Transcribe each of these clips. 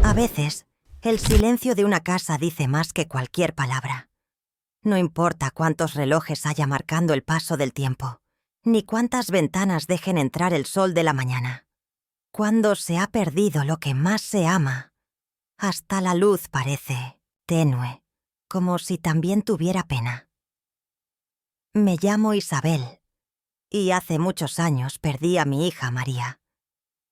A veces, el silencio de una casa dice más que cualquier palabra. No importa cuántos relojes haya marcando el paso del tiempo, ni cuántas ventanas dejen entrar el sol de la mañana. Cuando se ha perdido lo que más se ama, hasta la luz parece tenue, como si también tuviera pena. Me llamo Isabel, y hace muchos años perdí a mi hija María.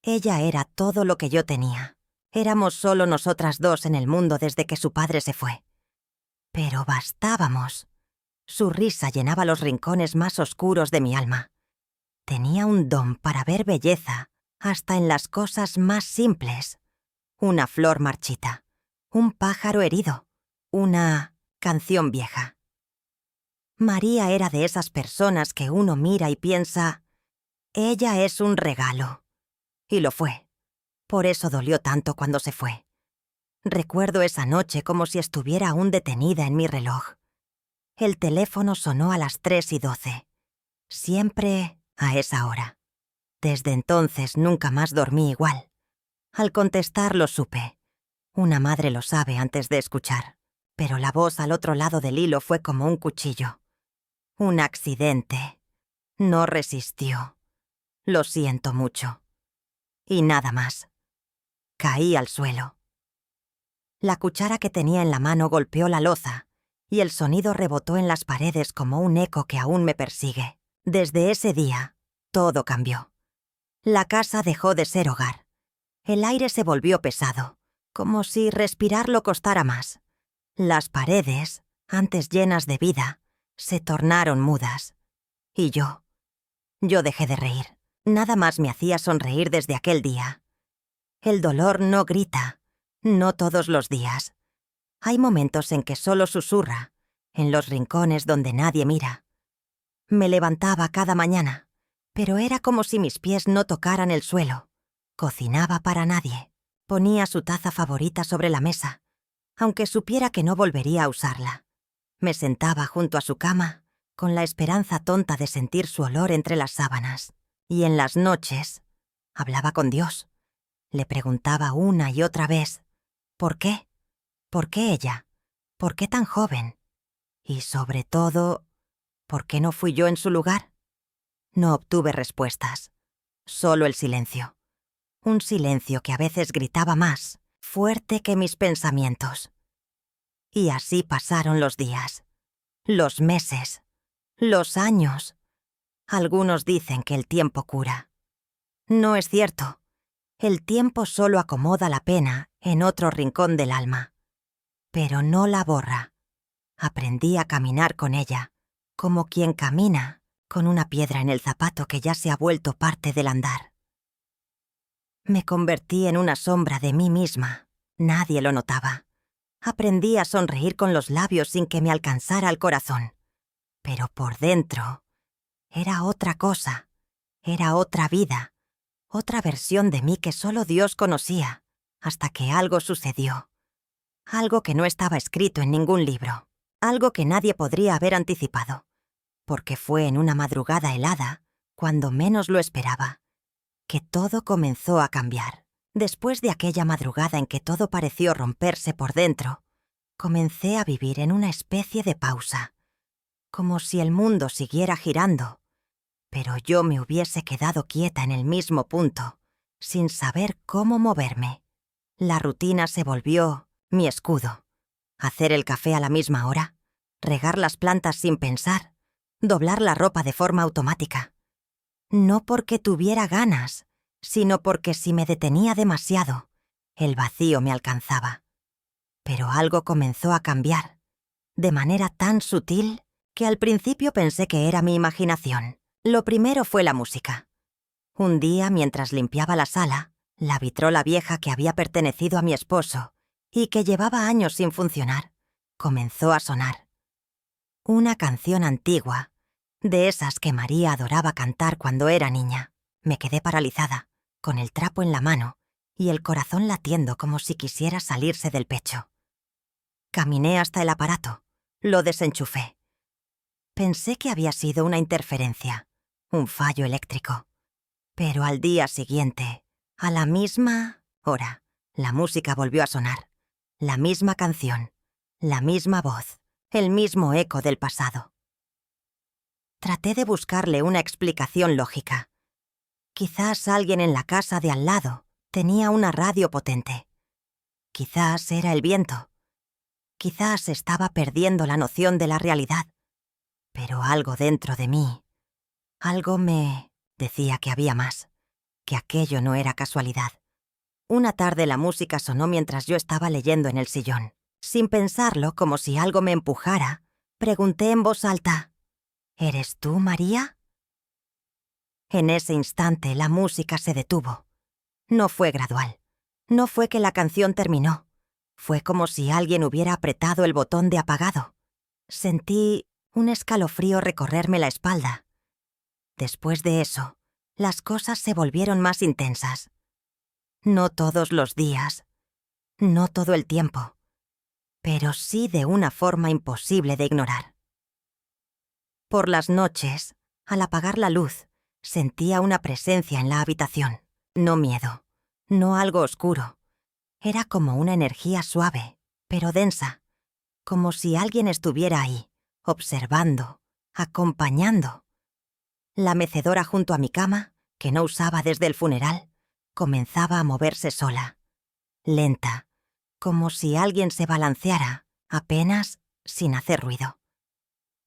Ella era todo lo que yo tenía. Éramos solo nosotras dos en el mundo desde que su padre se fue. Pero bastábamos. Su risa llenaba los rincones más oscuros de mi alma. Tenía un don para ver belleza hasta en las cosas más simples. Una flor marchita, un pájaro herido, una canción vieja. María era de esas personas que uno mira y piensa, ella es un regalo. Y lo fue. Por eso dolió tanto cuando se fue. Recuerdo esa noche como si estuviera aún detenida en mi reloj. El teléfono sonó a las 3:12. Siempre a esa hora. Desde entonces nunca más dormí igual. Al contestar lo supe. Una madre lo sabe antes de escuchar. Pero la voz al otro lado del hilo fue como un cuchillo. Un accidente. No resistió. Lo siento mucho. Y nada más. Caí al suelo. La cuchara que tenía en la mano golpeó la loza, y el sonido rebotó en las paredes como un eco que aún me persigue. Desde ese día, todo cambió. La casa dejó de ser hogar. El aire se volvió pesado, como si respirarlo costara más. Las paredes, antes llenas de vida, se tornaron mudas. Y yo dejé de reír. Nada más me hacía sonreír desde aquel día. El dolor no grita, no todos los días. Hay momentos en que solo susurra, en los rincones donde nadie mira. Me levantaba cada mañana, pero era como si mis pies no tocaran el suelo. Cocinaba para nadie. Ponía su taza favorita sobre la mesa, aunque supiera que no volvería a usarla. Me sentaba junto a su cama, con la esperanza tonta de sentir su olor entre las sábanas. Y en las noches, hablaba con Dios. Le preguntaba una y otra vez, ¿por qué? ¿Por qué ella? ¿Por qué tan joven? Y sobre todo, ¿por qué no fui yo en su lugar? No obtuve respuestas, solo el silencio. Un silencio que a veces gritaba más, fuerte que mis pensamientos. Y así pasaron los días, los meses, los años. Algunos dicen que el tiempo cura. No es cierto. El tiempo solo acomoda la pena en otro rincón del alma. Pero no la borra. Aprendí a caminar con ella, como quien camina con una piedra en el zapato que ya se ha vuelto parte del andar. Me convertí en una sombra de mí misma. Nadie lo notaba. Aprendí a sonreír con los labios sin que me alcanzara el corazón. Pero por dentro era otra cosa. Era otra vida. Otra versión de mí que solo Dios conocía, hasta que algo sucedió. Algo que no estaba escrito en ningún libro. Algo que nadie podría haber anticipado. Porque fue en una madrugada helada, cuando menos lo esperaba, que todo comenzó a cambiar. Después de aquella madrugada en que todo pareció romperse por dentro, comencé a vivir en una especie de pausa, como si el mundo siguiera girando, pero yo me hubiese quedado quieta en el mismo punto, sin saber cómo moverme. La rutina se volvió mi escudo. Hacer el café a la misma hora, regar las plantas sin pensar, doblar la ropa de forma automática. No porque tuviera ganas, sino porque si me detenía demasiado, el vacío me alcanzaba. Pero algo comenzó a cambiar, de manera tan sutil que al principio pensé que era mi imaginación. Lo primero fue la música. Un día, mientras limpiaba la sala, la vitrola vieja que había pertenecido a mi esposo y que llevaba años sin funcionar, comenzó a sonar. Una canción antigua, de esas que María adoraba cantar cuando era niña. Me quedé paralizada, con el trapo en la mano y el corazón latiendo como si quisiera salirse del pecho. Caminé hasta el aparato, lo desenchufé. Pensé que había sido una interferencia, un fallo eléctrico. Pero al día siguiente, a la misma hora, La música volvió a sonar. La misma canción, la misma voz, el mismo eco del pasado. Traté de buscarle una explicación lógica. Quizás alguien en la casa de al lado tenía una radio potente. Quizás era el viento. Quizás estaba perdiendo la noción de la realidad. Pero algo dentro de mí, algo me decía que había más, que aquello no era casualidad. Una tarde la música sonó mientras yo estaba leyendo en el sillón. Sin pensarlo, como si algo me empujara, pregunté en voz alta: ¿Eres tú, María? En ese instante la música se detuvo. No fue gradual. No fue que la canción terminó. Fue como si alguien hubiera apretado el botón de apagado. Sentí un escalofrío recorrerme la espalda. Después de eso, las cosas se volvieron más intensas. No todos los días, no todo el tiempo, pero sí de una forma imposible de ignorar. Por las noches, al apagar la luz, sentía una presencia en la habitación. No miedo, no algo oscuro. Era como una energía suave, pero densa, como si alguien estuviera ahí, observando, acompañando. La mecedora junto a mi cama, que no usaba desde el funeral, comenzaba a moverse sola, lenta, como si alguien se balanceara, apenas sin hacer ruido.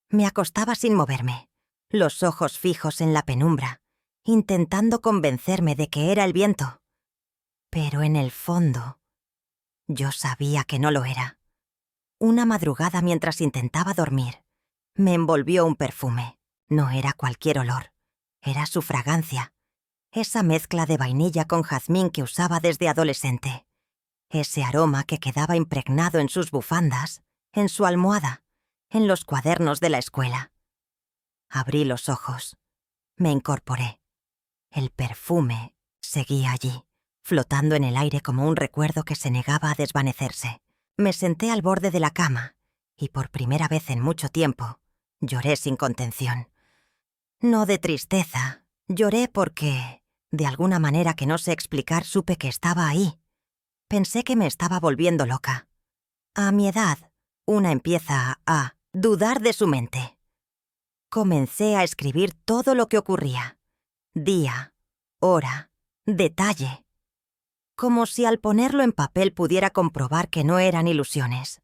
Me acostaba sin moverme, los ojos fijos en la penumbra, intentando convencerme de que era el viento. Pero en el fondo, yo sabía que no lo era. Una madrugada, mientras intentaba dormir, me envolvió un perfume. No era cualquier olor, era su fragancia. Esa mezcla de vainilla con jazmín que usaba desde adolescente. Ese aroma que quedaba impregnado en sus bufandas, en su almohada, en los cuadernos de la escuela. Abrí los ojos. Me incorporé. El perfume seguía allí, flotando en el aire como un recuerdo que se negaba a desvanecerse. Me senté al borde de la cama y por primera vez en mucho tiempo lloré sin contención. No de tristeza, lloré porque, de alguna manera que no sé explicar, supe que estaba ahí. Pensé que me estaba volviendo loca. A mi edad, una empieza a dudar de su mente. Comencé a escribir todo lo que ocurría. Día, hora, detalle. Como si al ponerlo en papel pudiera comprobar que no eran ilusiones.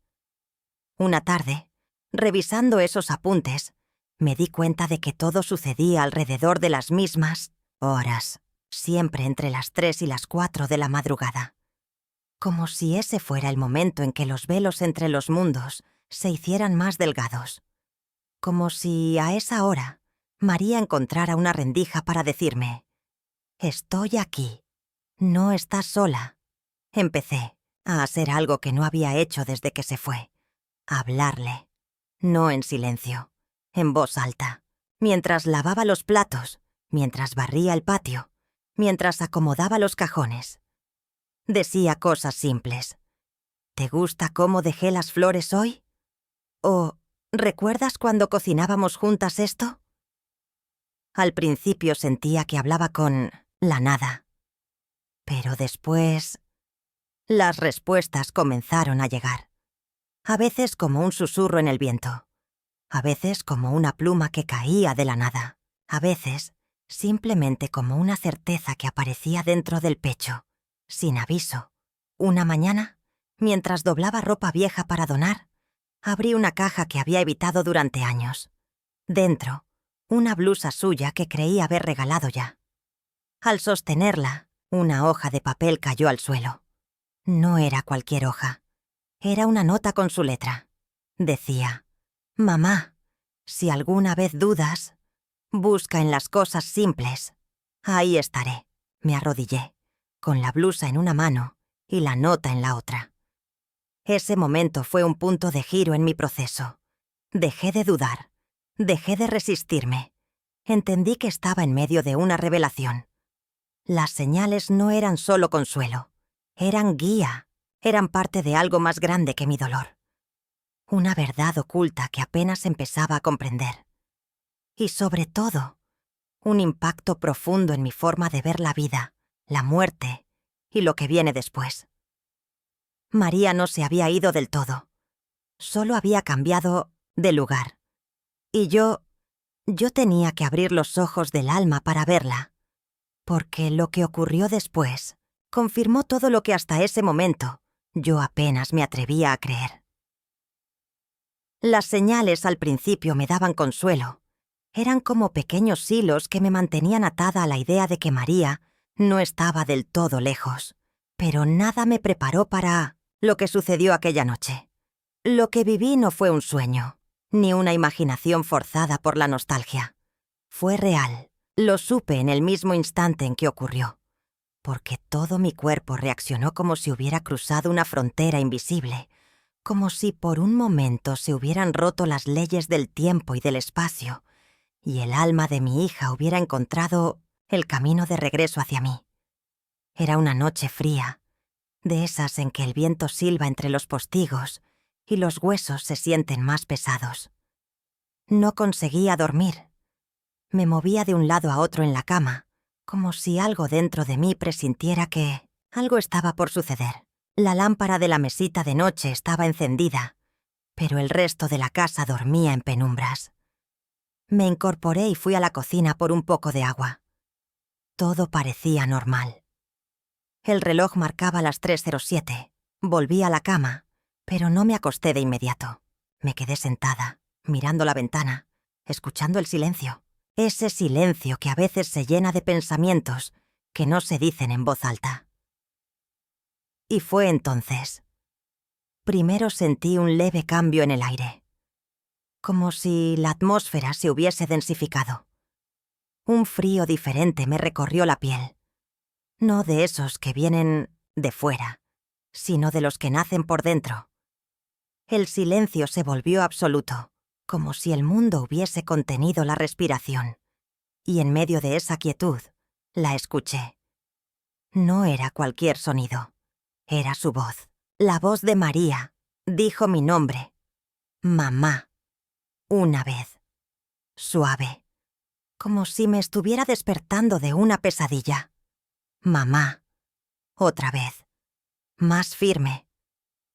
Una tarde, revisando esos apuntes, me di cuenta de que todo sucedía alrededor de las mismas horas, siempre entre las 3 y las 4 de la madrugada. Como si ese fuera el momento en que los velos entre los mundos se hicieran más delgados. Como si a esa hora María encontrara una rendija para decirme: «Estoy aquí. No estás sola». Empecé a hacer algo que no había hecho desde que se fue. A hablarle. No en silencio, en voz alta. Mientras lavaba los platos, mientras barría el patio, mientras acomodaba los cajones. Decía cosas simples. ¿Te gusta cómo dejé las flores hoy? ¿O recuerdas cuando cocinábamos juntas esto? Al principio sentía que hablaba con la nada. Pero después, las respuestas comenzaron a llegar. A veces como un susurro en el viento. A veces como una pluma que caía de la nada. A veces simplemente como una certeza que aparecía dentro del pecho, sin aviso. Una mañana, mientras doblaba ropa vieja para donar, abrí una caja que había evitado durante años. Dentro, una blusa suya que creí haber regalado ya. Al sostenerla, una hoja de papel cayó al suelo. No era cualquier hoja. Era una nota con su letra. Decía: «Mamá, si alguna vez dudas, busca en las cosas simples. Ahí estaré». Me arrodillé, con la blusa en una mano y la nota en la otra. Ese momento fue un punto de giro en mi proceso. Dejé de dudar. Dejé de resistirme. Entendí que estaba en medio de una revelación. Las señales no eran solo consuelo. Eran guía. Eran parte de algo más grande que mi dolor. Una verdad oculta que apenas empezaba a comprender. Y sobre todo, un impacto profundo en mi forma de ver la vida, la muerte y lo que viene después. María no se había ido del todo. Solo había cambiado de lugar. Y yo tenía que abrir los ojos del alma para verla. Porque lo que ocurrió después confirmó todo lo que hasta ese momento yo apenas me atrevía a creer. Las señales al principio me daban consuelo. Eran como pequeños hilos que me mantenían atada a la idea de que María no estaba del todo lejos. Pero nada me preparó para lo que sucedió aquella noche. Lo que viví no fue un sueño, ni una imaginación forzada por la nostalgia. Fue real. Lo supe en el mismo instante en que ocurrió, porque todo mi cuerpo reaccionó como si hubiera cruzado una frontera invisible, como si por un momento se hubieran roto las leyes del tiempo y del espacio, y el alma de mi hija hubiera encontrado el camino de regreso hacia mí. Era una noche fría, de esas en que el viento silba entre los postigos y los huesos se sienten más pesados. No conseguía dormir. Me movía de un lado a otro en la cama, como si algo dentro de mí presintiera que algo estaba por suceder. La lámpara de la mesita de noche estaba encendida, pero el resto de la casa dormía en penumbras. Me incorporé y fui a la cocina por un poco de agua. Todo parecía normal. El reloj marcaba las 3:07. Volví a la cama, pero no me acosté de inmediato. Me quedé sentada, mirando la ventana, escuchando el silencio. Ese silencio que a veces se llena de pensamientos que no se dicen en voz alta. Y fue entonces. Primero sentí un leve cambio en el aire, como si la atmósfera se hubiese densificado. Un frío diferente me recorrió la piel. No de esos que vienen de fuera, sino de los que nacen por dentro. El silencio se volvió absoluto, como si el mundo hubiese contenido la respiración. Y en medio de esa quietud, la escuché. No era cualquier sonido. Era su voz. La voz de María. Dijo mi nombre. Mamá. Una vez. Suave. Como si me estuviera despertando de una pesadilla. Mamá. Otra vez. Más firme.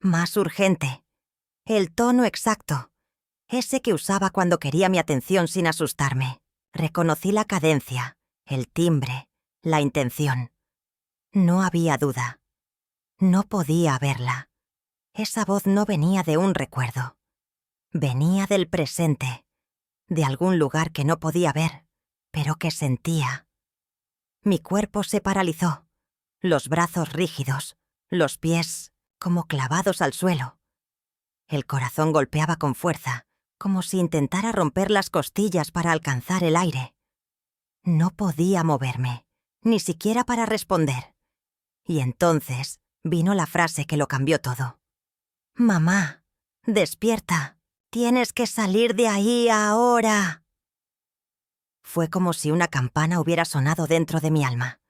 Más urgente. El tono exacto. Ese que usaba cuando quería mi atención sin asustarme. Reconocí la cadencia, el timbre, la intención. No había duda. No podía verla. Esa voz no venía de un recuerdo. Venía del presente, de algún lugar que no podía ver, pero que sentía. Mi cuerpo se paralizó, los brazos rígidos, los pies como clavados al suelo. El corazón golpeaba con fuerza, como si intentara romper las costillas para alcanzar el aire. No podía moverme, ni siquiera para responder. Y entonces vino la frase que lo cambió todo. Mamá, despierta, tienes que salir de ahí ahora. Fue como si una campana hubiera sonado dentro de mi alma,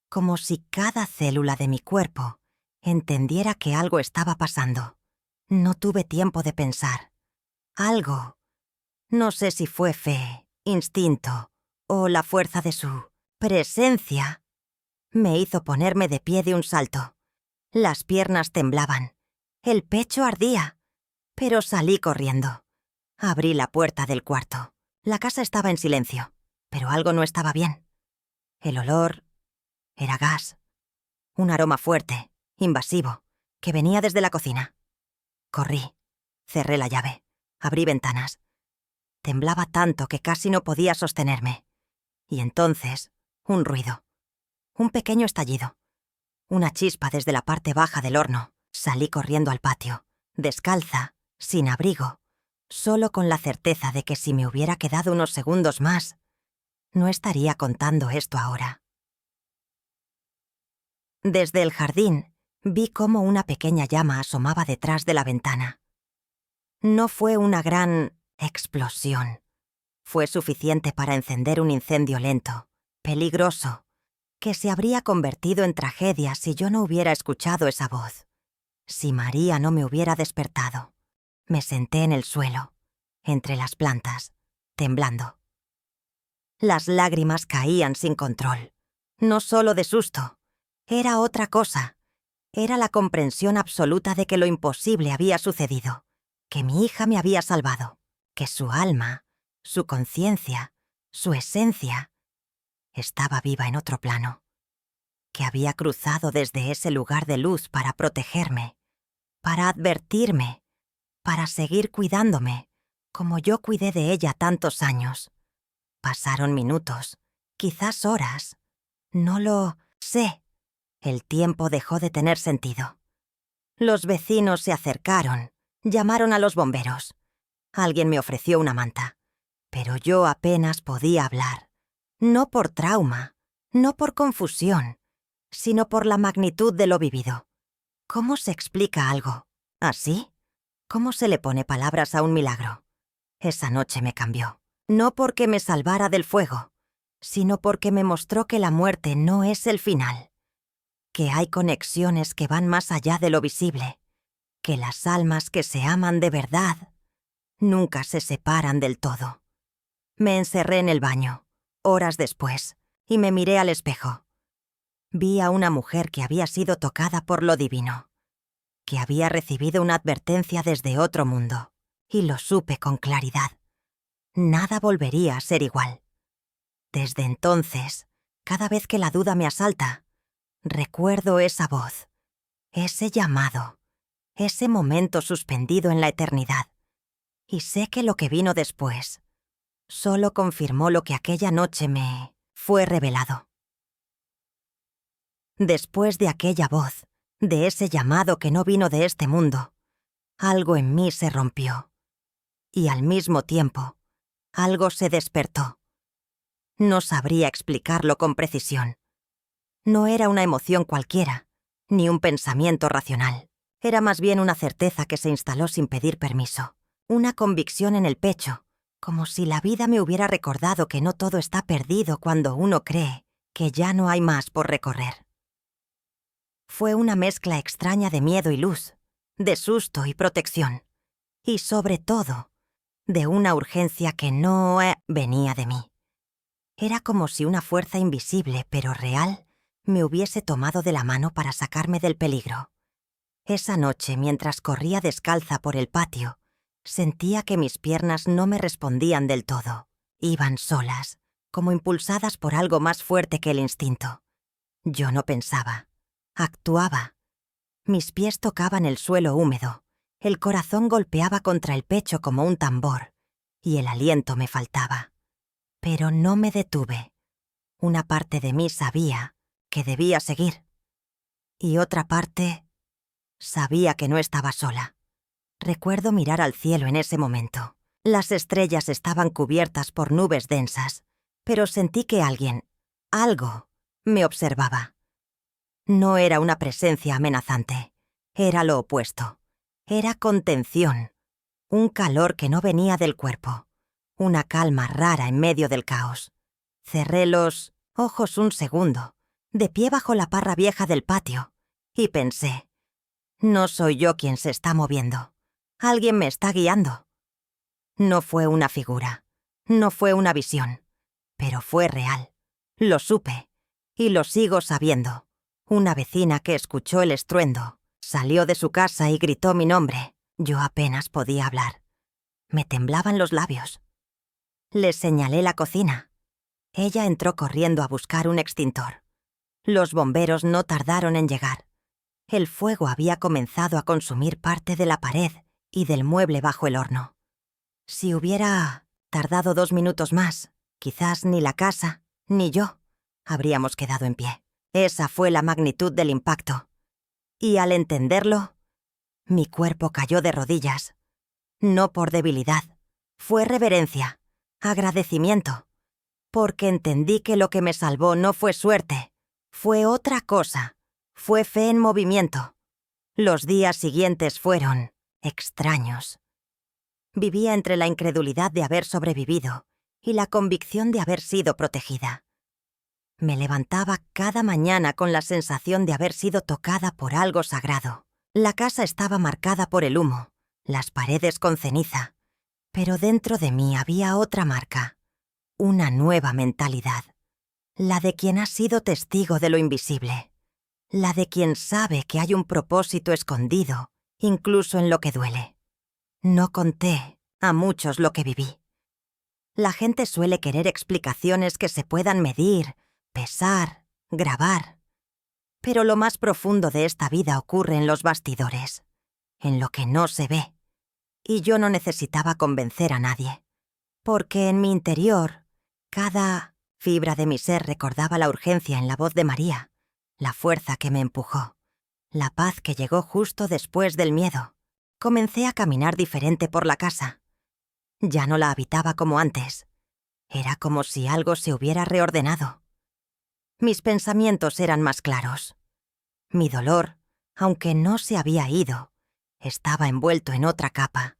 como si cada célula de mi cuerpo entendiera que algo estaba pasando. No tuve tiempo de pensar. Algo. No sé si fue fe, instinto o la fuerza de su presencia. Me hizo ponerme de pie de un salto. Las piernas temblaban. El pecho ardía. Pero salí corriendo. Abrí la puerta del cuarto. La casa estaba en silencio, pero algo no estaba bien. El olor era gas. Un aroma fuerte, invasivo, que venía desde la cocina. Corrí. Cerré la llave. Abrí ventanas. Temblaba tanto que casi no podía sostenerme. Y entonces, un ruido. Un pequeño estallido. Una chispa desde la parte baja del horno. Salí corriendo al patio, descalza, sin abrigo, solo con la certeza de que si me hubiera quedado unos segundos más, no estaría contando esto ahora. Desde el jardín, vi cómo una pequeña llama asomaba detrás de la ventana. No fue una gran explosión. Fue suficiente para encender un incendio lento, peligroso, que se habría convertido en tragedia si yo no hubiera escuchado esa voz. Si María no me hubiera despertado. Me senté en el suelo, entre las plantas, temblando. Las lágrimas caían sin control. No solo de susto. Era otra cosa. Era la comprensión absoluta de que lo imposible había sucedido, que mi hija me había salvado, que su alma, su conciencia, su esencia, estaba viva en otro plano, que había cruzado desde ese lugar de luz para protegerme, para advertirme, para seguir cuidándome, como yo cuidé de ella tantos años. Pasaron minutos, quizás horas. No lo sé. El tiempo dejó de tener sentido. Los vecinos se acercaron, llamaron a los bomberos. Alguien me ofreció una manta, pero yo apenas podía hablar. No por trauma, no por confusión, sino por la magnitud de lo vivido. ¿Cómo se explica algo? ¿Así? ¿Cómo se le pone palabras a un milagro? Esa noche me cambió. No porque me salvara del fuego, sino porque me mostró que la muerte no es el final, que hay conexiones que van más allá de lo visible, que las almas que se aman de verdad nunca se separan del todo. Me encerré en el baño, horas después, y me miré al espejo. Vi a una mujer que había sido tocada por lo divino, que había recibido una advertencia desde otro mundo, y lo supe con claridad. Nada volvería a ser igual. Desde entonces, cada vez que la duda me asalta, recuerdo esa voz, ese llamado, ese momento suspendido en la eternidad. Y sé que lo que vino después solo confirmó lo que aquella noche me fue revelado. Después de aquella voz, de ese llamado que no vino de este mundo, algo en mí se rompió. Y al mismo tiempo, algo se despertó. No sabría explicarlo con precisión. No era una emoción cualquiera, ni un pensamiento racional. Era más bien una certeza que se instaló sin pedir permiso. Una convicción en el pecho, como si la vida me hubiera recordado que no todo está perdido cuando uno cree que ya no hay más por recorrer. Fue una mezcla extraña de miedo y luz, de susto y protección, y sobre todo, de una urgencia que no venía de mí. Era como si una fuerza invisible pero real me hubiese tomado de la mano para sacarme del peligro. Esa noche, mientras corría descalza por el patio, sentía que mis piernas no me respondían del todo. Iban solas, como impulsadas por algo más fuerte que el instinto. Yo no pensaba, actuaba. Mis pies tocaban el suelo húmedo, el corazón golpeaba contra el pecho como un tambor, y el aliento me faltaba. Pero no me detuve. Una parte de mí sabía que debía seguir, y otra parte sabía que no estaba sola. Recuerdo mirar al cielo en ese momento. Las estrellas estaban cubiertas por nubes densas, pero sentí que algo, me observaba. No era una presencia amenazante, era lo opuesto. Era contención, un calor que no venía del cuerpo, una calma rara en medio del caos. Cerré los ojos un segundo, de pie bajo la parra vieja del patio, y pensé, no soy yo quien se está moviendo. Alguien me está guiando. No fue una figura, no fue una visión, pero fue real. Lo supe, y lo sigo sabiendo. Una vecina que escuchó el estruendo salió de su casa y gritó mi nombre. Yo apenas podía hablar. Me temblaban los labios. Le señalé la cocina. Ella entró corriendo a buscar un extintor. Los bomberos no tardaron en llegar. El fuego había comenzado a consumir parte de la pared y del mueble bajo el horno. Si hubiera tardado 2 minutos más, quizás ni la casa, ni yo, habríamos quedado en pie. Esa fue la magnitud del impacto. Y al entenderlo, mi cuerpo cayó de rodillas. No por debilidad, fue reverencia, agradecimiento, porque entendí que lo que me salvó no fue suerte, fue otra cosa, fue fe en movimiento. Los días siguientes fueron extraños. Vivía entre la incredulidad de haber sobrevivido y la convicción de haber sido protegida. Me levantaba cada mañana con la sensación de haber sido tocada por algo sagrado. La casa estaba marcada por el humo, las paredes con ceniza, pero dentro de mí había otra marca, una nueva mentalidad, la de quien ha sido testigo de lo invisible. la de quien sabe que hay un propósito escondido, incluso en lo que duele. No conté a muchos lo que viví. La gente suele querer explicaciones que se puedan medir, pesar, grabar. Pero lo más profundo de esta vida ocurre en los bastidores, en lo que no se ve. Y yo no necesitaba convencer a nadie, porque en mi interior, cada fibra de mi ser recordaba la urgencia en la voz de María, la fuerza que me empujó, la paz que llegó justo después del miedo. Comencé a caminar diferente por la casa. Ya no la habitaba como antes. Era como si algo se hubiera reordenado. Mis pensamientos eran más claros. Mi dolor, aunque no se había ido, estaba envuelto en otra capa.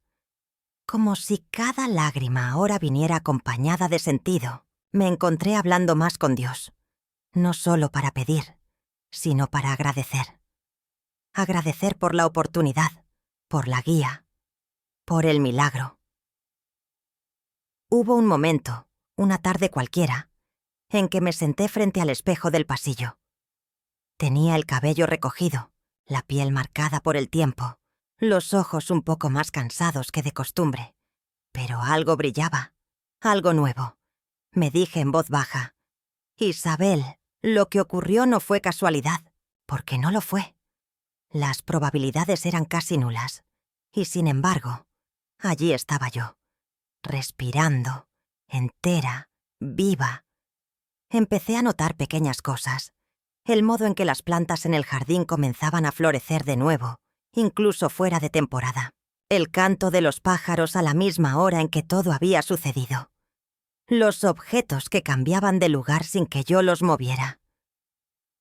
Como si cada lágrima ahora viniera acompañada de sentido, me encontré hablando más con Dios. No solo para pedir, sino para agradecer. Agradecer por la oportunidad, por la guía, por el milagro. Hubo un momento, una tarde cualquiera, en que me senté frente al espejo del pasillo. Tenía el cabello recogido, la piel marcada por el tiempo, los ojos un poco más cansados que de costumbre. Pero algo brillaba, algo nuevo. Me dije en voz baja: Isabel, lo que ocurrió no fue casualidad, porque no lo fue. Las probabilidades eran casi nulas, y sin embargo, allí estaba yo, respirando, entera, viva. Empecé a notar pequeñas cosas. El modo en que las plantas en el jardín comenzaban a florecer de nuevo, incluso fuera de temporada. El canto de los pájaros a la misma hora en que todo había sucedido. Los objetos que cambiaban de lugar sin que yo los moviera.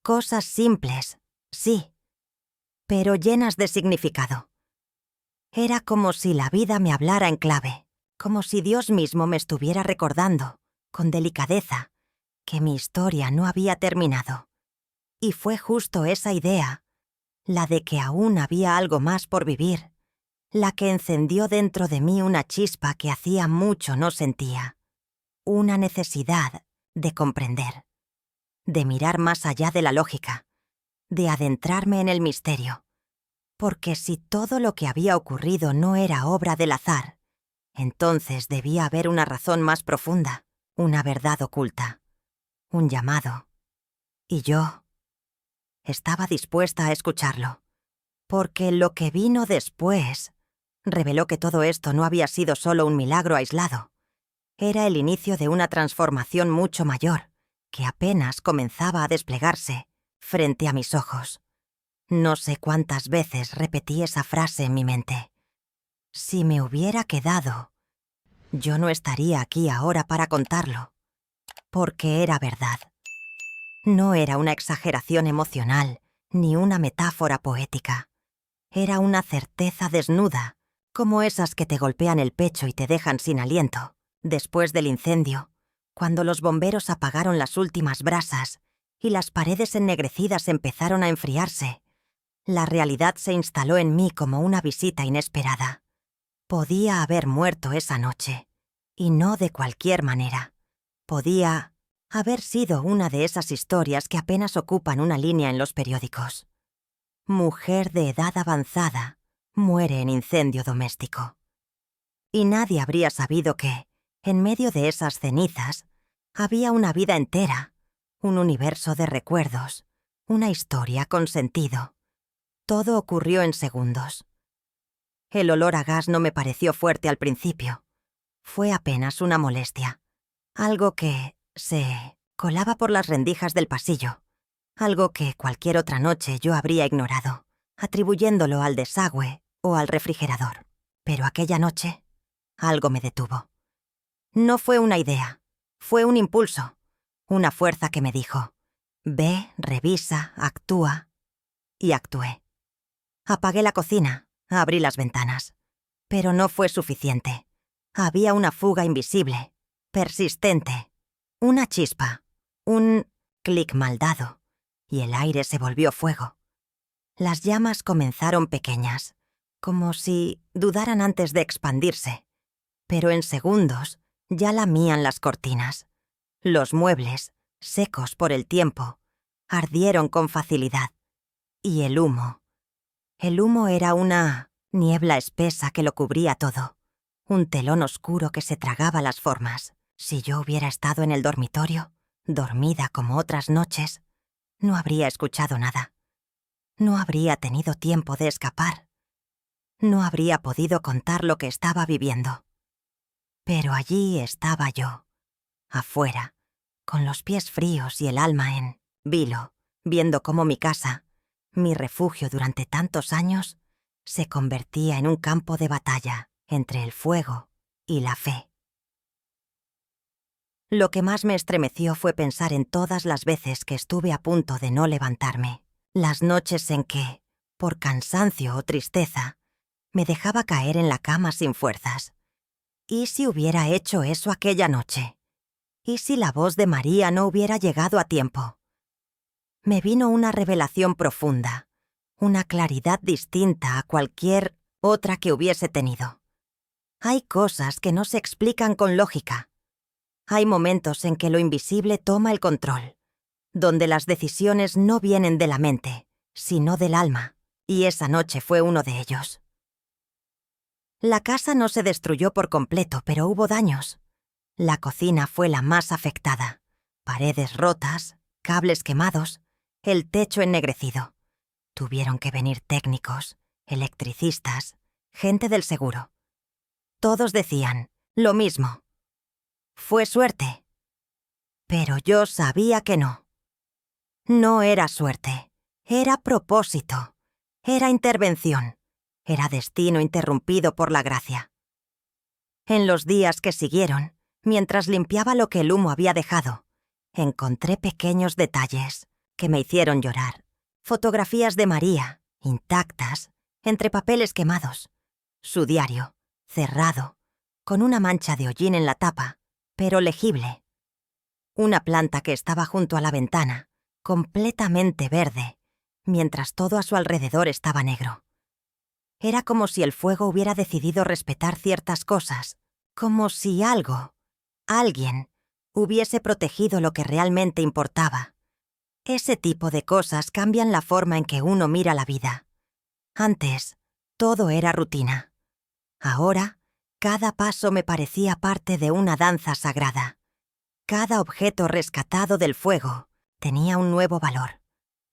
Cosas simples, sí, pero llenas de significado. Era como si la vida me hablara en clave, como si Dios mismo me estuviera recordando, con delicadeza, que mi historia no había terminado. Y fue justo esa idea, la de que aún había algo más por vivir, la que encendió dentro de mí una chispa que hacía mucho no sentía. Una necesidad de comprender, de mirar más allá de la lógica, de adentrarme en el misterio. Porque si todo lo que había ocurrido no era obra del azar, entonces debía haber una razón más profunda, una verdad oculta, un llamado. Y yo estaba dispuesta a escucharlo, porque lo que vino después reveló que todo esto no había sido solo un milagro aislado. Era el inicio de una transformación mucho mayor, que apenas comenzaba a desplegarse frente a mis ojos. No sé cuántas veces repetí esa frase en mi mente. Si me hubiera quedado, yo no estaría aquí ahora para contarlo, porque era verdad. No era una exageración emocional, ni una metáfora poética. Era una certeza desnuda, como esas que te golpean el pecho y te dejan sin aliento. Después del incendio, cuando los bomberos apagaron las últimas brasas y las paredes ennegrecidas empezaron a enfriarse, la realidad se instaló en mí como una visita inesperada. Podía haber muerto esa noche, y no de cualquier manera. Podía haber sido una de esas historias que apenas ocupan una línea en los periódicos. Mujer de edad avanzada muere en incendio doméstico. Y nadie habría sabido que, en medio de esas cenizas, había una vida entera, un universo de recuerdos, una historia con sentido. Todo ocurrió en segundos. El olor a gas no me pareció fuerte al principio. Fue apenas una molestia. Algo que se colaba por las rendijas del pasillo. Algo que cualquier otra noche yo habría ignorado, atribuyéndolo al desagüe o al refrigerador. Pero aquella noche, algo me detuvo. No fue una idea, fue un impulso, una fuerza que me dijo: ve, revisa, actúa. Y actué. Apagué la cocina, abrí las ventanas. Pero no fue suficiente. Había una fuga invisible, persistente, una chispa, un clic mal dado, y el aire se volvió fuego. Las llamas comenzaron pequeñas, como si dudaran antes de expandirse, pero en segundos ya lamían las cortinas. Los muebles, secos por el tiempo, ardieron con facilidad, Y el humo. El humo era una niebla espesa que lo cubría todo. Un telón oscuro que se tragaba las formas. Si yo hubiera estado en el dormitorio, dormida como otras noches, no habría escuchado nada. No habría tenido tiempo de escapar. No habría podido contar lo que estaba viviendo. Pero allí estaba yo, afuera, con los pies fríos y el alma en vilo, viendo cómo mi casa, mi refugio durante tantos años, se convertía en un campo de batalla entre el fuego y la fe. Lo que más me estremeció fue pensar en todas las veces que estuve a punto de no levantarme, las noches en que, por cansancio o tristeza, me dejaba caer en la cama sin fuerzas. ¿Y si hubiera hecho eso aquella noche? ¿Y si la voz de María no hubiera llegado a tiempo? Me vino una revelación profunda, una claridad distinta a cualquier otra que hubiese tenido. Hay cosas que no se explican con lógica. Hay momentos en que lo invisible toma el control, donde las decisiones no vienen de la mente, sino del alma, y esa noche fue uno de ellos. La casa no se destruyó por completo, pero hubo daños. La cocina fue la más afectada. Paredes rotas, cables quemados, el techo ennegrecido. Tuvieron que venir técnicos, electricistas, gente del seguro. Todos decían lo mismo. Fue suerte. Pero yo sabía que no. No era suerte. Era propósito. Era intervención. Era destino interrumpido por la gracia. En los días que siguieron, mientras limpiaba lo que el humo había dejado, encontré pequeños detalles que me hicieron llorar. Fotografías de María, intactas, entre papeles quemados. Su diario, cerrado, con una mancha de hollín en la tapa, pero legible. Una planta que estaba junto a la ventana, completamente verde, mientras todo a su alrededor estaba negro. Era como si el fuego hubiera decidido respetar ciertas cosas, como si algo, alguien, hubiese protegido lo que realmente importaba. Ese tipo de cosas cambian la forma en que uno mira la vida. Antes, todo era rutina. Ahora, cada paso me parecía parte de una danza sagrada. Cada objeto rescatado del fuego tenía un nuevo valor.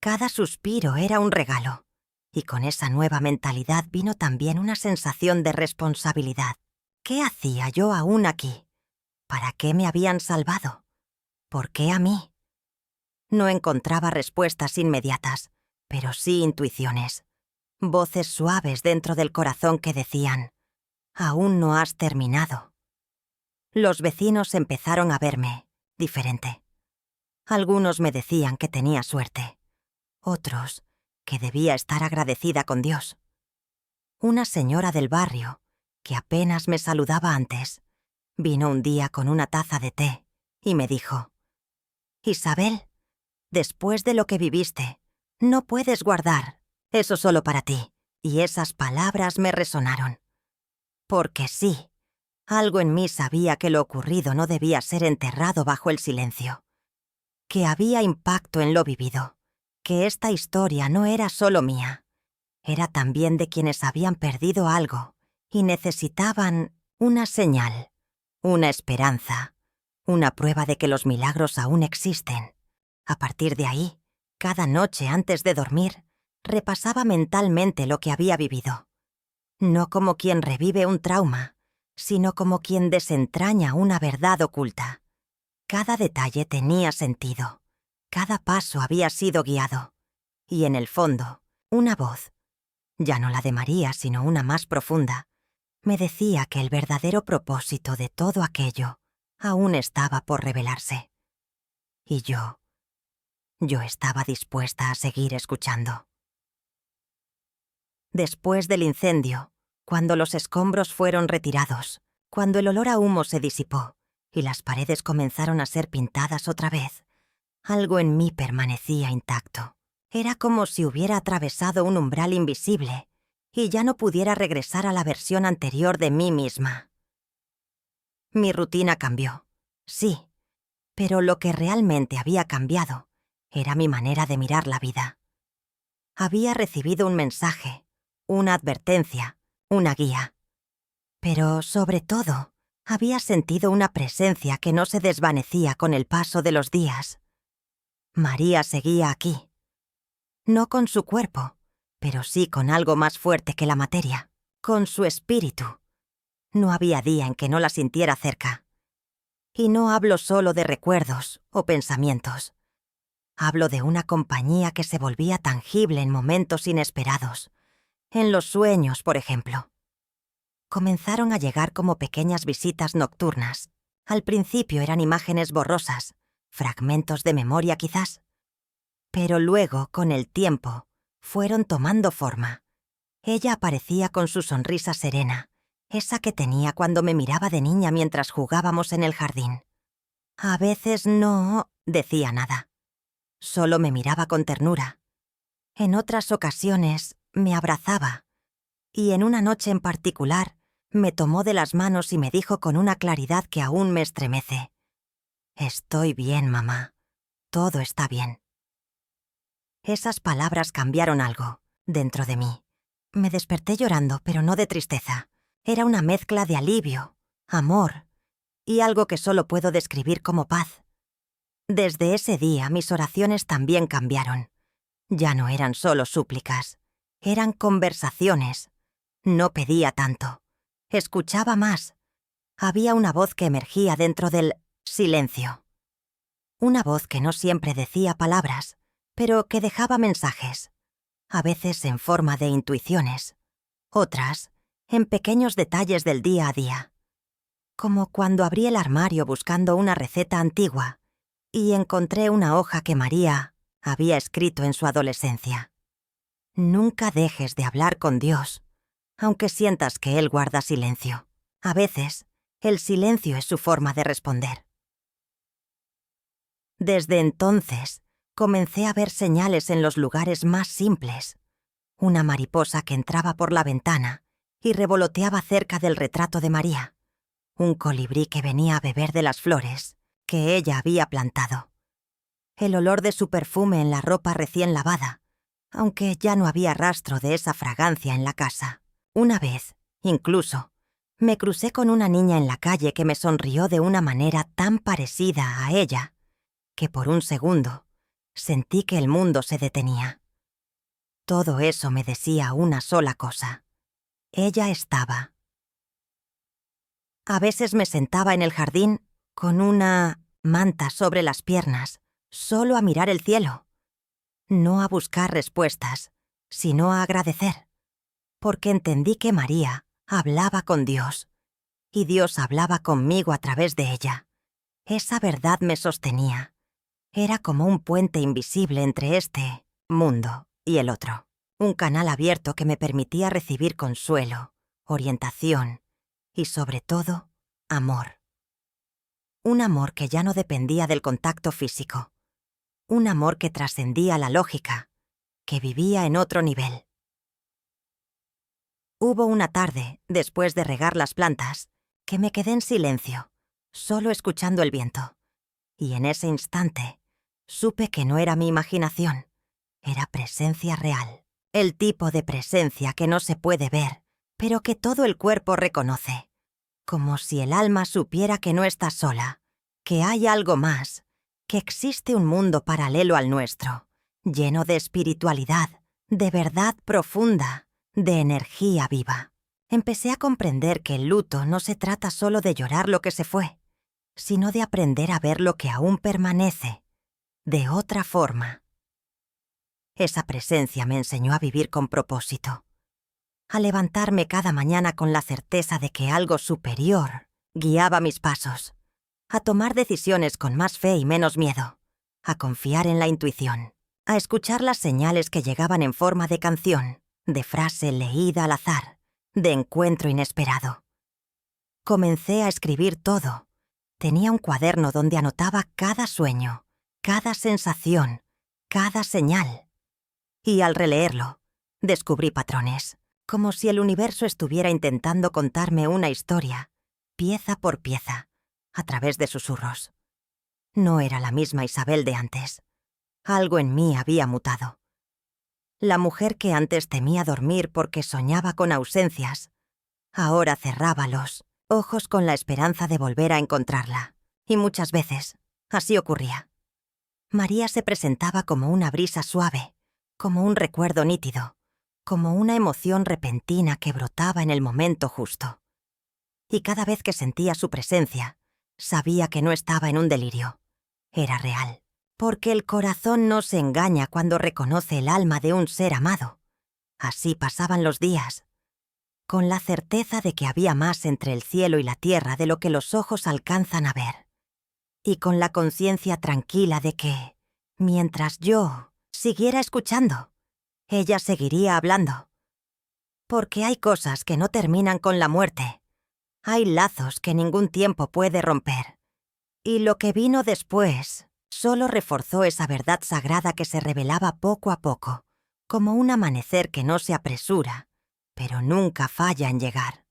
Cada suspiro era un regalo. Y con esa nueva mentalidad vino también una sensación de responsabilidad. ¿Qué hacía yo aún aquí? ¿Para qué me habían salvado? ¿Por qué a mí? No encontraba respuestas inmediatas, pero sí intuiciones. Voces suaves dentro del corazón que decían: «Aún no has terminado». Los vecinos empezaron a verme diferente. Algunos me decían que tenía suerte. Otros, que debía estar agradecida con Dios. Una señora del barrio, que apenas me saludaba antes, vino un día con una taza de té y me dijo: «Isabel, después de lo que viviste, no puedes guardar eso solo para ti». Y esas palabras me resonaron. Porque sí, algo en mí sabía que lo ocurrido no debía ser enterrado bajo el silencio. Que había impacto en lo vivido. Que esta historia no era solo mía. Era también de quienes habían perdido algo y necesitaban una señal, una esperanza, una prueba de que los milagros aún existen. A partir de ahí, cada noche antes de dormir, repasaba mentalmente lo que había vivido. No como quien revive un trauma, sino como quien desentraña una verdad oculta. Cada detalle tenía sentido. Cada paso había sido guiado. Y en el fondo, una voz, ya no la de María, sino una más profunda, me decía que el verdadero propósito de todo aquello aún estaba por revelarse. Y yo estaba dispuesta a seguir escuchando. Después del incendio, cuando los escombros fueron retirados, cuando el olor a humo se disipó y las paredes comenzaron a ser pintadas otra vez, algo en mí permanecía intacto. Era como si hubiera atravesado un umbral invisible y ya no pudiera regresar a la versión anterior de mí misma. Mi rutina cambió, sí, pero lo que realmente había cambiado era mi manera de mirar la vida. Había recibido un mensaje, una advertencia, una guía. Pero, sobre todo, había sentido una presencia que no se desvanecía con el paso de los días. María seguía aquí. No con su cuerpo, pero sí con algo más fuerte que la materia, con su espíritu. No había día en que no la sintiera cerca. Y no hablo solo de recuerdos o pensamientos. Hablo de una compañía que se volvía tangible en momentos inesperados. En los sueños, por ejemplo. Comenzaron a llegar como pequeñas visitas nocturnas. Al principio eran imágenes borrosas, fragmentos de memoria quizás. Pero luego, con el tiempo, fueron tomando forma. Ella aparecía con su sonrisa serena, esa que tenía cuando me miraba de niña mientras jugábamos en el jardín. A veces no decía nada. Solo me miraba con ternura. En otras ocasiones me abrazaba. Y en una noche en particular me tomó de las manos y me dijo con una claridad que aún me estremece: «Estoy bien, mamá. Todo está bien». Esas palabras cambiaron algo dentro de mí. Me desperté llorando, pero no de tristeza. Era una mezcla de alivio, amor y algo que solo puedo describir como paz. Desde ese día mis oraciones también cambiaron. Ya no eran solo súplicas, eran conversaciones. No pedía tanto, escuchaba más. Había una voz que emergía dentro del silencio. Una voz que no siempre decía palabras, pero que dejaba mensajes. A veces en forma de intuiciones, otras en pequeños detalles del día a día. Como cuando abrí el armario buscando una receta antigua y encontré una hoja que María había escrito en su adolescencia. Nunca dejes de hablar con Dios, aunque sientas que Él guarda silencio. A veces, el silencio es su forma de responder. Desde entonces, comencé a ver señales en los lugares más simples. Una mariposa que entraba por la ventana y revoloteaba cerca del retrato de María. Un colibrí que venía a beber de las flores que ella había plantado. El olor de su perfume en la ropa recién lavada, aunque ya no había rastro de esa fragancia en la casa. Una vez, incluso, me crucé con una niña en la calle que me sonrió de una manera tan parecida a ella, que por un segundo sentí que el mundo se detenía. Todo eso me decía una sola cosa: ella estaba. A veces me sentaba en el jardín con una manta sobre las piernas, solo a mirar el cielo. No a buscar respuestas, sino a agradecer. Porque entendí que María hablaba con Dios, y Dios hablaba conmigo a través de ella. Esa verdad me sostenía. Era como un puente invisible entre este mundo y el otro. Un canal abierto que me permitía recibir consuelo, orientación y, sobre todo, amor. Un amor que ya no dependía del contacto físico. Un amor que trascendía la lógica, que vivía en otro nivel. Hubo una tarde, después de regar las plantas, que me quedé en silencio, solo escuchando el viento. Y en ese instante, supe que no era mi imaginación, era presencia real. El tipo de presencia que no se puede ver, pero que todo el cuerpo reconoce. Como si el alma supiera que no está sola, que hay algo más, que existe un mundo paralelo al nuestro, lleno de espiritualidad, de verdad profunda, de energía viva. Empecé a comprender que el luto no se trata solo de llorar lo que se fue, sino de aprender a ver lo que aún permanece, de otra forma. Esa presencia me enseñó a vivir con propósito, a levantarme cada mañana con la certeza de que algo superior guiaba mis pasos, a tomar decisiones con más fe y menos miedo, a confiar en la intuición, a escuchar las señales que llegaban en forma de canción, de frase leída al azar, de encuentro inesperado. Comencé a escribir todo. Tenía un cuaderno donde anotaba cada sueño, cada sensación, cada señal. Y al releerlo, descubrí patrones, como si el universo estuviera intentando contarme una historia, pieza por pieza, a través de susurros. No era la misma Isabel de antes. Algo en mí había mutado. La mujer que antes temía dormir porque soñaba con ausencias, ahora cerraba los ojos con la esperanza de volver a encontrarla. Y muchas veces, así ocurría. María se presentaba como una brisa suave, como un recuerdo nítido, como una emoción repentina que brotaba en el momento justo. Y cada vez que sentía su presencia, sabía que no estaba en un delirio. Era real. Porque el corazón no se engaña cuando reconoce el alma de un ser amado. Así pasaban los días, con la certeza de que había más entre el cielo y la tierra de lo que los ojos alcanzan a ver. Y con la conciencia tranquila de que, mientras yo siguiera escuchando, ella seguiría hablando. Porque hay cosas que no terminan con la muerte. Hay lazos que ningún tiempo puede romper. Y lo que vino después solo reforzó esa verdad sagrada que se revelaba poco a poco, como un amanecer que no se apresura, pero nunca falla en llegar.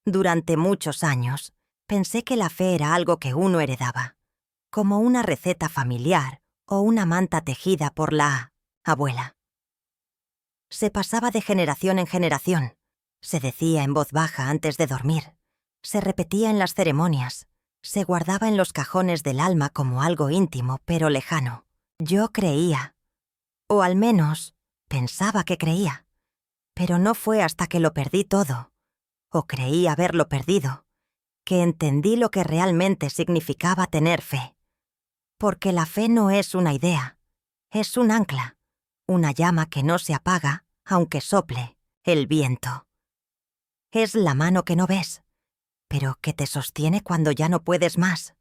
Durante muchos años, pensé que la fe era algo que uno heredaba, como una receta familiar o una manta tejida por la abuela. Se pasaba de generación en generación, se decía en voz baja antes de dormir, se repetía en las ceremonias, se guardaba en los cajones del alma como algo íntimo pero lejano. Yo creía, o al menos pensaba que creía, pero no fue hasta que lo perdí todo, o creí haberlo perdido, que entendí lo que realmente significaba tener fe. Porque la fe no es una idea, es un ancla, una llama que no se apaga aunque sople el viento. Es la mano que no ves, pero que te sostiene cuando ya no puedes más.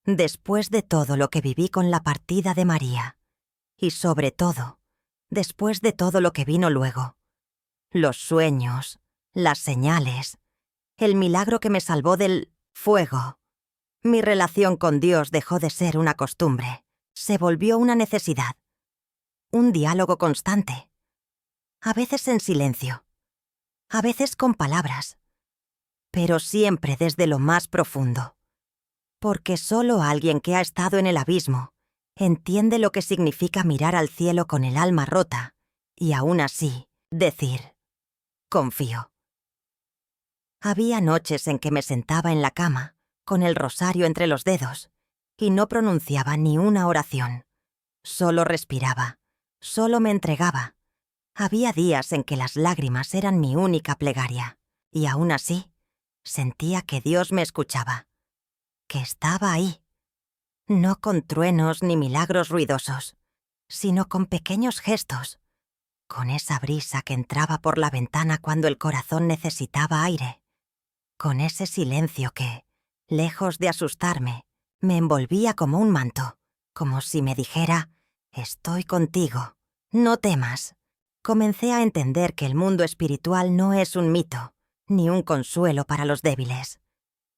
Después de todo lo que viví con la partida de María, y sobre todo, después de todo lo que vino luego, los sueños, las señales, el milagro que me salvó del fuego, mi relación con Dios dejó de ser una costumbre, se volvió una necesidad, un diálogo constante, a veces en silencio, a veces con palabras, pero siempre desde lo más profundo. Porque solo alguien que ha estado en el abismo entiende lo que significa mirar al cielo con el alma rota y aún así decir, confío. Había noches en que me sentaba en la cama, con el rosario entre los dedos, y no pronunciaba ni una oración. Solo respiraba, solo me entregaba. Había días en que las lágrimas eran mi única plegaria, y aún así sentía que Dios me escuchaba, que estaba ahí. No con truenos ni milagros ruidosos, sino con pequeños gestos, con esa brisa que entraba por la ventana cuando el corazón necesitaba aire, con ese silencio que, lejos de asustarme, me envolvía como un manto, como si me dijera, estoy contigo, no temas. Comencé a entender que el mundo espiritual no es un mito, ni un consuelo para los débiles.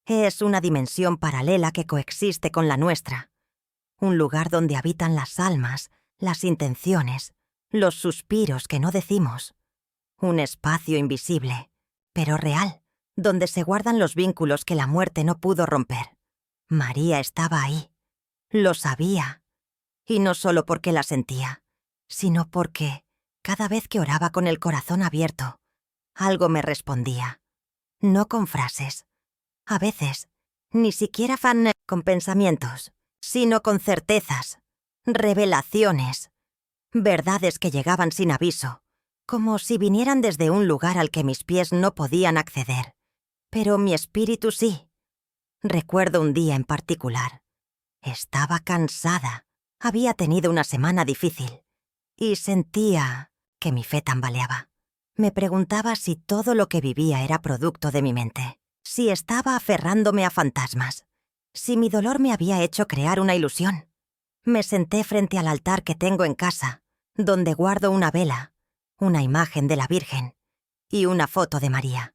Es una dimensión paralela que coexiste con la nuestra. Un lugar donde habitan las almas, las intenciones, los suspiros que no decimos. Un espacio invisible, pero real, donde se guardan los vínculos que la muerte no pudo romper. María estaba ahí. Lo sabía. Y no solo porque la sentía, sino porque, cada vez que oraba con el corazón abierto, algo me respondía. No con frases. A veces, ni siquiera con pensamientos, sino con certezas, revelaciones, verdades que llegaban sin aviso, como si vinieran desde un lugar al que mis pies no podían acceder, pero mi espíritu sí. Recuerdo un día en particular. Estaba cansada, había tenido una semana difícil, y sentía que mi fe tambaleaba. Me preguntaba si todo lo que vivía era producto de mi mente, si estaba aferrándome a fantasmas, si mi dolor me había hecho crear una ilusión. Me senté frente al altar que tengo en casa, donde guardo una vela, una imagen de la Virgen y una foto de María.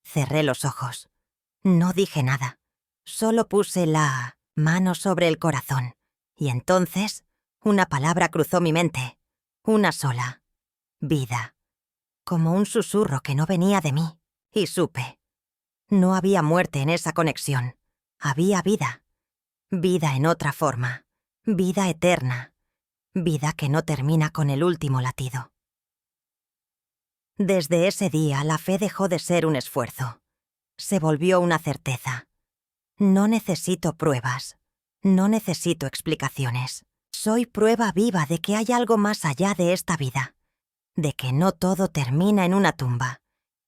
Cerré los ojos. No dije nada. Solo puse la mano sobre el corazón. Y entonces, una palabra cruzó mi mente. Una sola. Vida. Como un susurro que no venía de mí. Y supe. No había muerte en esa conexión. Había vida. Vida en otra forma. Vida eterna. vida que no termina con el último latido. Desde ese día, la fe dejó de ser un esfuerzo. Se volvió una certeza. No necesito pruebas. No necesito explicaciones. Soy prueba viva de que hay algo más allá de esta vida. De que no todo termina en una tumba.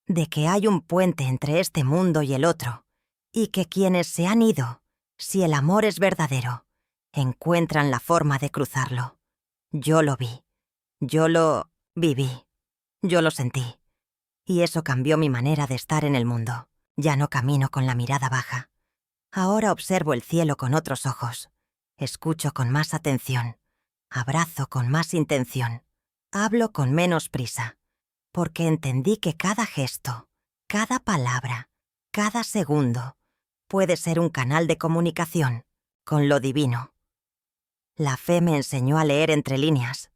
De que hay un puente entre este mundo y el otro. Y que quienes se han ido, si el amor es verdadero, encuentran la forma de cruzarlo. Yo lo vi. Yo lo viví. Yo lo sentí. Y eso cambió mi manera de estar en el mundo. Ya no camino con la mirada baja. Ahora observo el cielo con otros ojos. Escucho con más atención. Abrazo con más intención. Hablo con menos prisa. Porque entendí que cada gesto, cada palabra, cada segundo puede ser un canal de comunicación con lo divino. La fe me enseñó a leer entre líneas,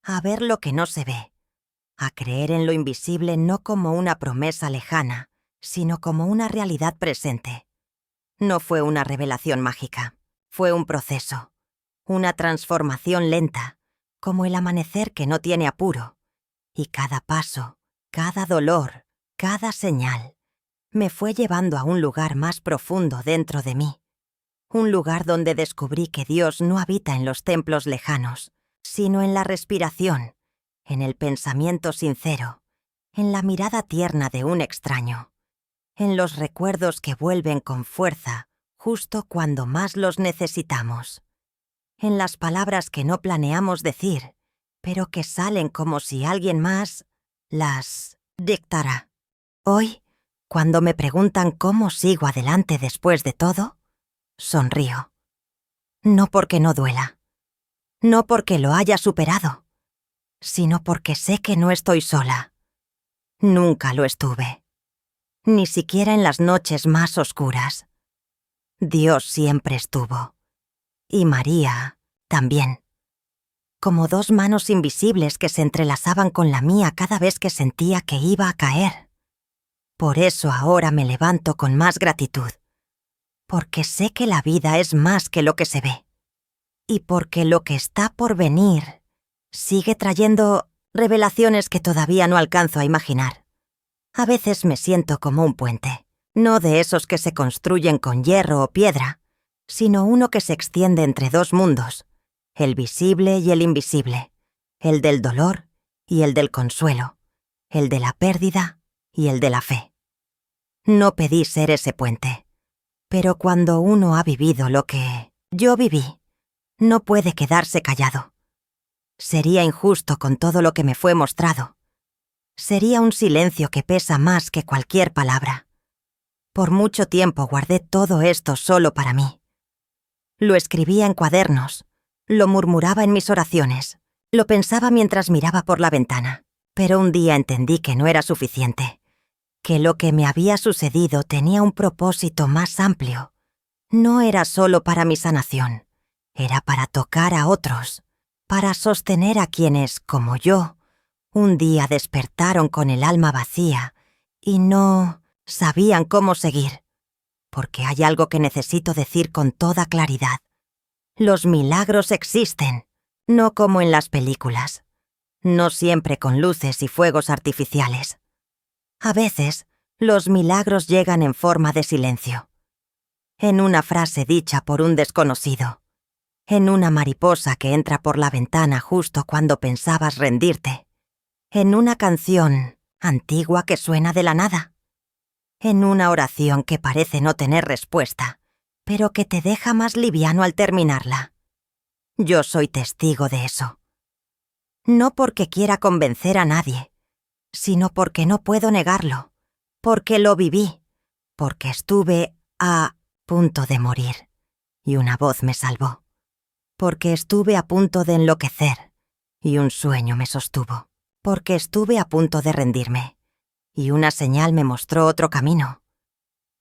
a ver lo que no se ve, a creer en lo invisible no como una promesa lejana, sino como una realidad presente. No fue una revelación mágica, fue un proceso, una transformación lenta, como el amanecer que no tiene apuro. Y cada paso, cada dolor, cada señal, me fue llevando a un lugar más profundo dentro de mí. Un lugar donde descubrí que Dios no habita en los templos lejanos, sino en la respiración, en el pensamiento sincero, en la mirada tierna de un extraño, en los recuerdos que vuelven con fuerza justo cuando más los necesitamos, en las palabras que no planeamos decir, pero que salen como si alguien más las dictara. Hoy, cuando me preguntan cómo sigo adelante después de todo, sonrío. No porque no duela, no porque lo haya superado, sino porque sé que no estoy sola. Nunca lo estuve, ni siquiera en las noches más oscuras. Dios siempre estuvo, y María también. Como dos manos invisibles que se entrelazaban con la mía cada vez que sentía que iba a caer. Por eso ahora me levanto con más gratitud, porque sé que la vida es más que lo que se ve, y porque lo que está por venir sigue trayendo revelaciones que todavía no alcanzo a imaginar. A veces me siento como un puente, no de esos que se construyen con hierro o piedra, sino uno que se extiende entre dos mundos, el visible y el invisible, el del dolor y el del consuelo, el de la pérdida y el de la fe. No pedí ser ese puente, pero cuando uno ha vivido lo que yo viví, no puede quedarse callado. Sería injusto con todo lo que me fue mostrado. Sería un silencio que pesa más que cualquier palabra. Por mucho tiempo guardé todo esto solo para mí. Lo escribía en cuadernos, lo murmuraba en mis oraciones, lo pensaba mientras miraba por la ventana, pero un día entendí que no era suficiente, que lo que me había sucedido tenía un propósito más amplio. No era solo para mi sanación, era para tocar a otros, para sostener a quienes, como yo, un día despertaron con el alma vacía y no sabían cómo seguir. Porque hay algo que necesito decir con toda claridad. Los milagros existen, no como en las películas, no siempre con luces y fuegos artificiales. A veces, los milagros llegan en forma de silencio. En una frase dicha por un desconocido. En una mariposa que entra por la ventana justo cuando pensabas rendirte. En una canción antigua que suena de la nada. En una oración que parece no tener respuesta, pero que te deja más liviano al terminarla. Yo soy testigo de eso. No porque quiera convencer a nadie, sino porque no puedo negarlo, porque lo viví, porque estuve a punto de morir, y una voz me salvó, porque estuve a punto de enloquecer, y un sueño me sostuvo, porque estuve a punto de rendirme, y una señal me mostró otro camino.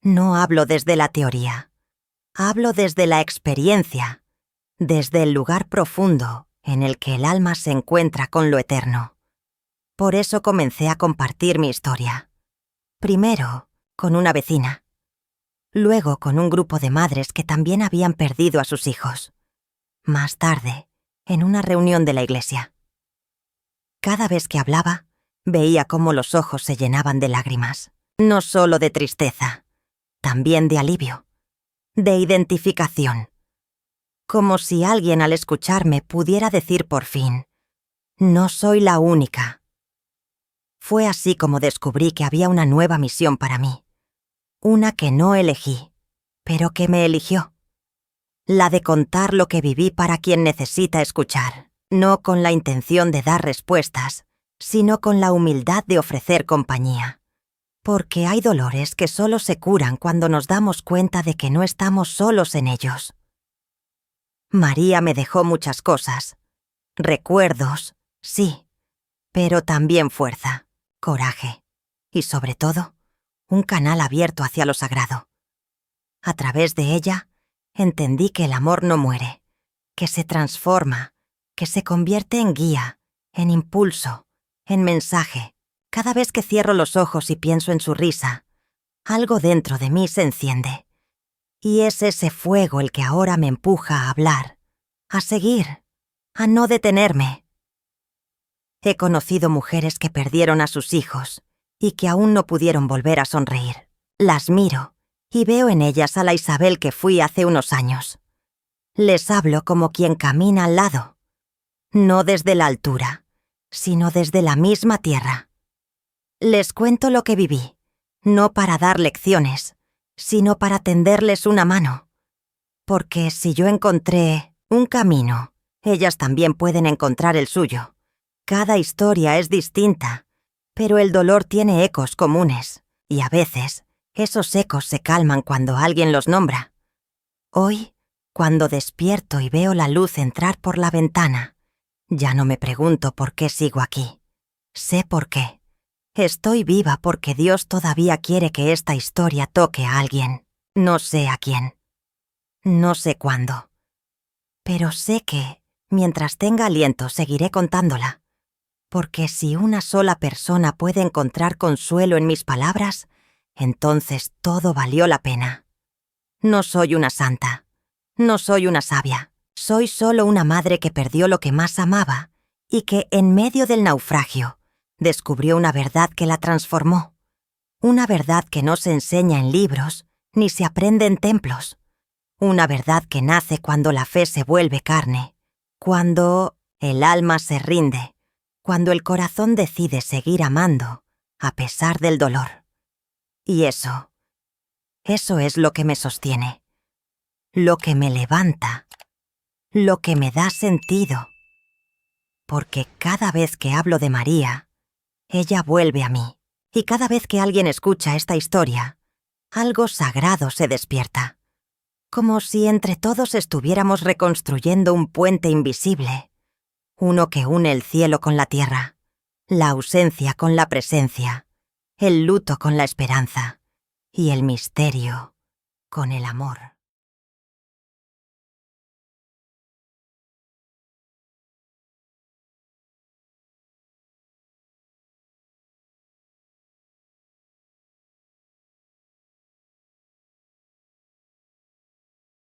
No hablo desde la teoría, hablo desde la experiencia, desde el lugar profundo en el que el alma se encuentra con lo eterno. Por eso comencé a compartir mi historia. Primero, con una vecina. Luego, con un grupo de madres que también habían perdido a sus hijos. Más tarde, en una reunión de la iglesia. Cada vez que hablaba, veía cómo los ojos se llenaban de lágrimas, no solo de tristeza, también de alivio, de identificación. Como si alguien al escucharme pudiera decir por fin, no soy la única. Fue así como descubrí que había una nueva misión para mí, una que no elegí, pero que me eligió. La de contar lo que viví para quien necesita escuchar, no con la intención de dar respuestas, sino con la humildad de ofrecer compañía. Porque hay dolores que solo se curan cuando nos damos cuenta de que no estamos solos en ellos. María me dejó muchas cosas. Recuerdos, sí, pero también fuerza, coraje y, sobre todo, un canal abierto hacia lo sagrado. A través de ella, entendí que el amor no muere, que se transforma, que se convierte en guía, en impulso, en mensaje. Cada vez que cierro los ojos y pienso en su risa, algo dentro de mí se enciende. Y es ese fuego el que ahora me empuja a hablar, a seguir, a no detenerme. He conocido mujeres que perdieron a sus hijos y que aún no pudieron volver a sonreír. Las miro y veo en ellas a la Isabel que fui hace unos años. Les hablo como quien camina al lado, no desde la altura, sino desde la misma tierra. Les cuento lo que viví, no para dar lecciones, sino para tenderles una mano. Porque si yo encontré un camino, ellas también pueden encontrar el suyo. Cada historia es distinta, pero el dolor tiene ecos comunes, y a veces esos ecos se calman cuando alguien los nombra. Hoy, cuando despierto y veo la luz entrar por la ventana, ya no me pregunto por qué sigo aquí. Sé por qué. Estoy viva porque Dios todavía quiere que esta historia toque a alguien. No sé a quién. No sé cuándo. Pero sé que, mientras tenga aliento, seguiré contándola. Porque si una sola persona puede encontrar consuelo en mis palabras, entonces todo valió la pena. No soy una santa. No soy una sabia. Soy solo una madre que perdió lo que más amaba y que, en medio del naufragio, descubrió una verdad que la transformó. Una verdad que no se enseña en libros ni se aprende en templos. Una verdad que nace cuando la fe se vuelve carne, cuando el alma se rinde, cuando el corazón decide seguir amando a pesar del dolor. Y eso es lo que me sostiene, lo que me levanta, lo que me da sentido. Porque cada vez que hablo de María, ella vuelve a mí, y cada vez que alguien escucha esta historia, algo sagrado se despierta. Como si entre todos estuviéramos reconstruyendo un puente invisible, uno que une el cielo con la tierra, la ausencia con la presencia, el luto con la esperanza y el misterio con el amor.